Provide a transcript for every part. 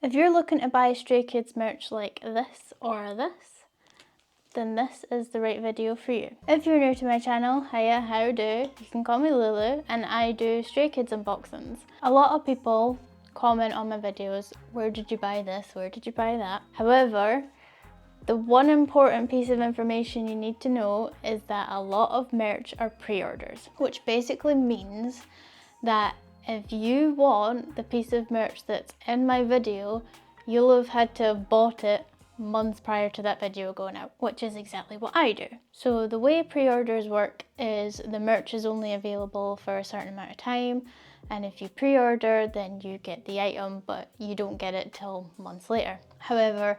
If you're looking to buy Stray Kids merch like this or this, then this is the right video for you. If you're new to my channel, hiya, how do? You can call me Lulu, and I do Stray Kids unboxings. A lot of people comment on my videos, where did you buy this, where did you buy that? However, the one important piece of information you need to know is that a lot of merch are pre-orders, which basically means that if you want the piece of merch that's in my video, you'll have had to have bought it months prior to that video going out, which is exactly what I do. So the way pre-orders work is the merch is only available for a certain amount of time, and if you pre-order then you get the item, but you don't get it till months later. However,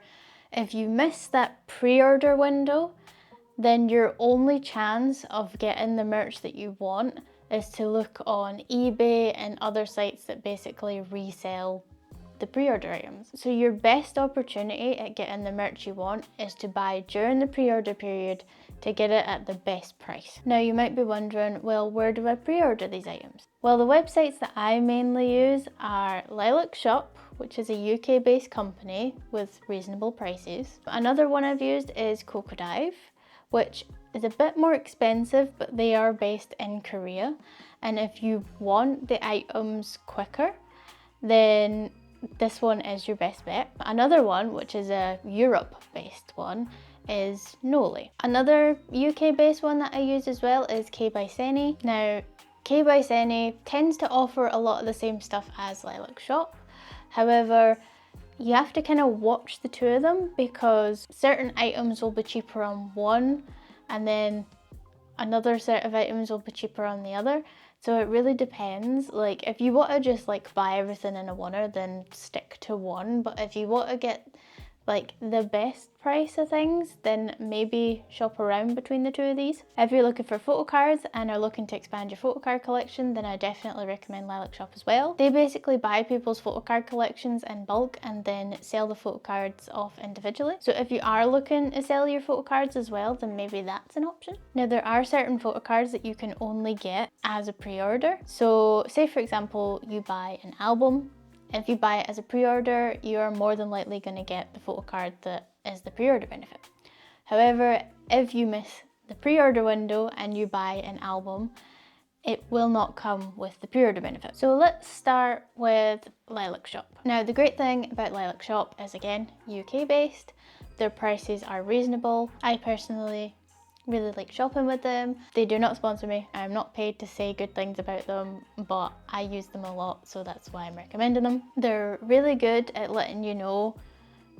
if you miss that pre-order window, then your only chance of getting the merch that you want is to look on eBay and other sites that basically resell the pre-order items. So your best opportunity at getting the merch you want is to buy during the pre-order period to get it at the best price. Now you might be wondering, well, where do I pre-order these items? Well, the websites that I mainly use are LilaKshop, which is a UK based company with reasonable prices. Another one I've used is Cokodive, which is a bit more expensive, but they are based in Korea. And if you want the items quicker, then this one is your best bet. Another one, which is a Europe-based one, is Nolae. Another UK-based one that I use as well is Seni. Now, Seni tends to offer a lot of the same stuff as LilaKshop. However, you have to kind of watch the two of them because certain items will be cheaper on one and then another set of items will be cheaper on the other. So it really depends. Like if you want to just like buy everything in a oneer, then stick to one. But if you want to get like the best price of things, then maybe shop around between the two of these. If you're looking for photo cards and are looking to expand your photo card collection, then I definitely recommend LilaKshop as well. They basically buy people's photo card collections in bulk and then sell the photo cards off individually. So if you are looking to sell your photo cards as well, then maybe that's an option. Now there are certain photo cards that you can only get as a pre-order. So say for example, you buy an album. If you buy it as a pre-order, you are more than likely going to get the photo card that is the pre-order benefit. However, if you miss the pre-order window and you buy an album, it will not come with the pre-order benefit. So let's start with LilaKshop. Now the great thing about LilaKshop is, again, UK based. Their prices are reasonable. I personally really like shopping with them. They do not sponsor me. I'm not paid to say good things about them, but I use them a lot, so that's why I'm recommending them. They're really good at letting you know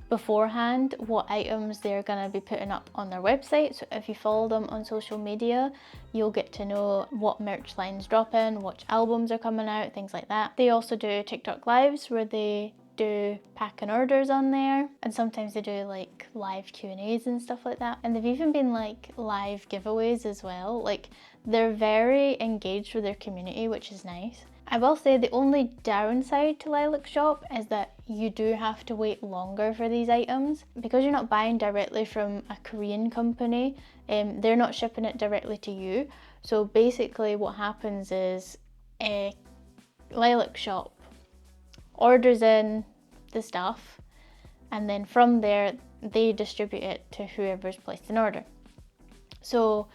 beforehand what items they're going to be putting up on their website. So if you follow them on social media, you'll get to know what merch lines drop in, which albums are coming out, things like that. They also do TikTok lives where they do packing orders on there, and sometimes they do like live Q&As and stuff like that, and they've even been like live giveaways as well. Like they're very engaged with their community, which is nice. I will say the only downside to LilaKshop is that you do have to wait longer for these items because you're not buying directly from a Korean company. They're not shipping it directly to you. So basically what happens is LilaKshop orders in the stuff, and then from there they distribute it to whoever's placed an order. So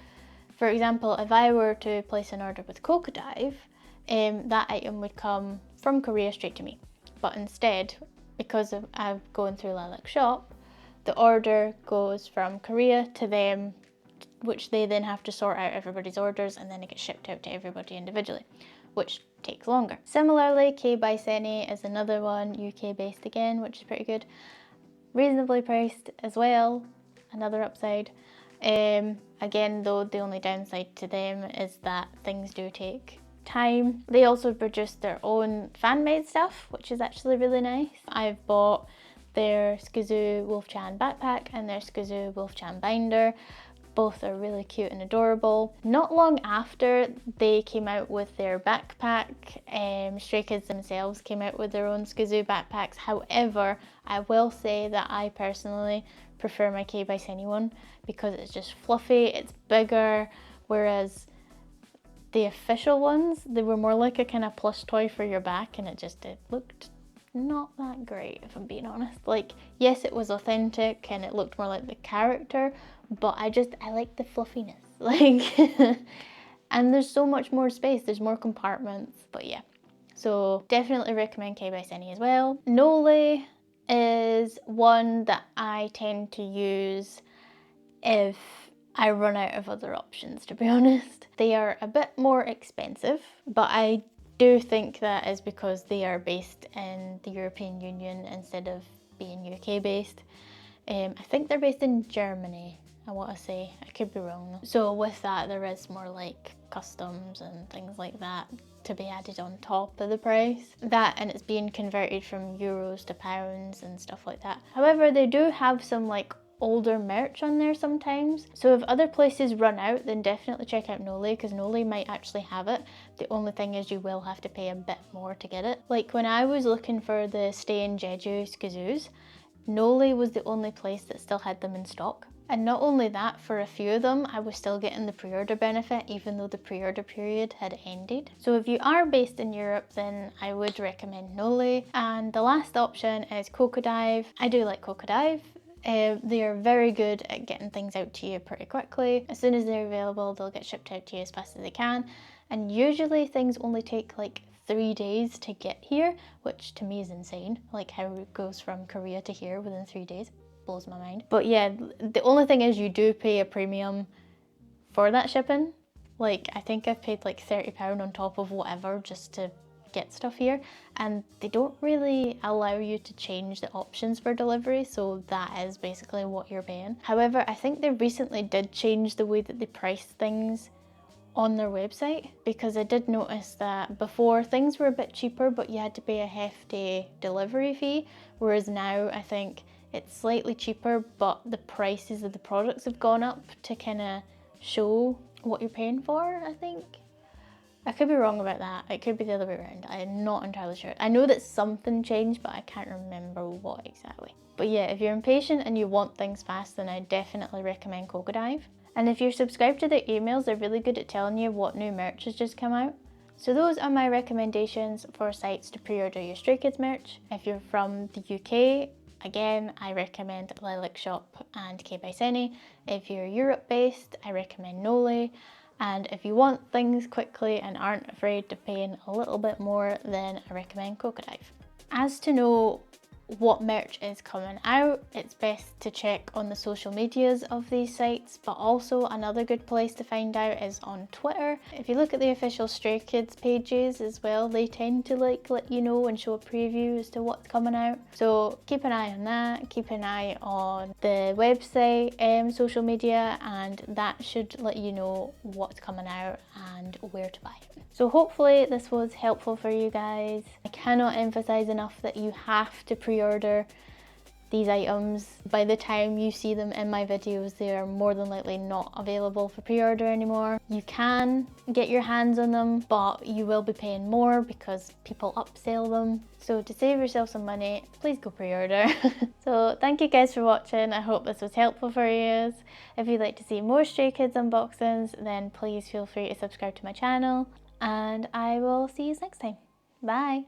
for example, if I were to place an order with Cokodive, that item would come from Korea straight to me. But instead, because I'm going through LilaKshop, the order goes from Korea to them, which they then have to sort out everybody's orders, and then it gets shipped out to everybody individually, which takes longer. Similarly, Seni is another one, UK based again, which is pretty good. Reasonably priced as well, another upside. Again though, the only downside to them is that things do take time. They also produce their own fan-made stuff, which is actually really nice. I've bought their Skazoo Wolfchan backpack and their Skazoo Wolfchan binder. Both are really cute and adorable. Not long after they came out with their backpack, Stray Kids themselves came out with their own Skazoo backpacks. However, I will say that I personally prefer my Seni one because it's just fluffy, it's bigger, whereas the official ones, they were more like a kind of plush toy for your back, and it looked not that great, if I'm being honest. Like, yes, it was authentic and it looked more like the character, but I like the fluffiness. Like, and there's so much more space, there's more compartments, but yeah. So definitely recommend K by Seni as well. Nolae is one that I tend to use if I run out of other options, to be honest. They are a bit more expensive, but I do think that is because they are based in the European Union instead of being UK based. I think they're based in Germany, I want to say. I could be wrong though. So with that, there is more like customs and things like that to be added on top of the price. That, and it's being converted from euros to pounds and stuff like that. However, they do have some like older merch on there sometimes. So if other places run out, then definitely check out Nolae, because Nolae might actually have it. The only thing is you will have to pay a bit more to get it. Like when I was looking for the Stay in Jeju Skazoos, Nolae was the only place that still had them in stock. And not only that, for a few of them, I was still getting the pre-order benefit even though the pre-order period had ended. So if you are based in Europe, then I would recommend Nolae. And the last option is Cokodive. I do like Cokodive. They are very good at getting things out to you pretty quickly. As soon as they're available, they'll get shipped out to you as fast as they can. And usually things only take like 3 days to get here, which to me is insane. Like how it goes from Korea to here within 3 days. Blows my mind. But yeah, the only thing is you do pay a premium for that shipping. Like I think I've paid like £30 on top of whatever just to get stuff here, and they don't really allow you to change the options for delivery, so that is basically what you're paying. However, I think they recently did change the way that they price things on their website, because I did notice that before things were a bit cheaper but you had to pay a hefty delivery fee, whereas now I think it's slightly cheaper but the prices of the products have gone up to kind of show what you're paying for, I think. I could be wrong about that. It could be the other way around. I'm not entirely sure. I know that something changed, but I can't remember what exactly. But yeah, if you're impatient and you want things fast, then I definitely recommend Cokodive. And if you're subscribed to their emails, they're really good at telling you what new merch has just come out. So those are my recommendations for sites to pre-order your Stray Kids merch. If you're from the UK, again, I recommend LilaKshop and K by Seni. If you're Europe based, I recommend Nolae. And if you want things quickly and aren't afraid of paying a little bit more, then I recommend Cokodive. As to know what merch is coming out, it's best to check on the social medias of these sites, but also another good place to find out is on Twitter. If you look at the official Stray Kids pages as well, they tend to like let you know and show a preview as to what's coming out. So keep an eye on that, keep an eye on the website, social media, and that should let you know what's coming out and where to buy it. So hopefully this was helpful for you guys. I cannot emphasize enough that you have to pre-order these items. By the time you see them in my videos, they are more than likely not available for pre-order anymore. You can get your hands on them, but you will be paying more because people upsell them. So to save yourself some money, please go pre-order. So thank you guys for watching. I hope this was helpful for you. If you'd like to see more Stray Kids unboxings, then please feel free to subscribe to my channel, and I will see you next time. Bye.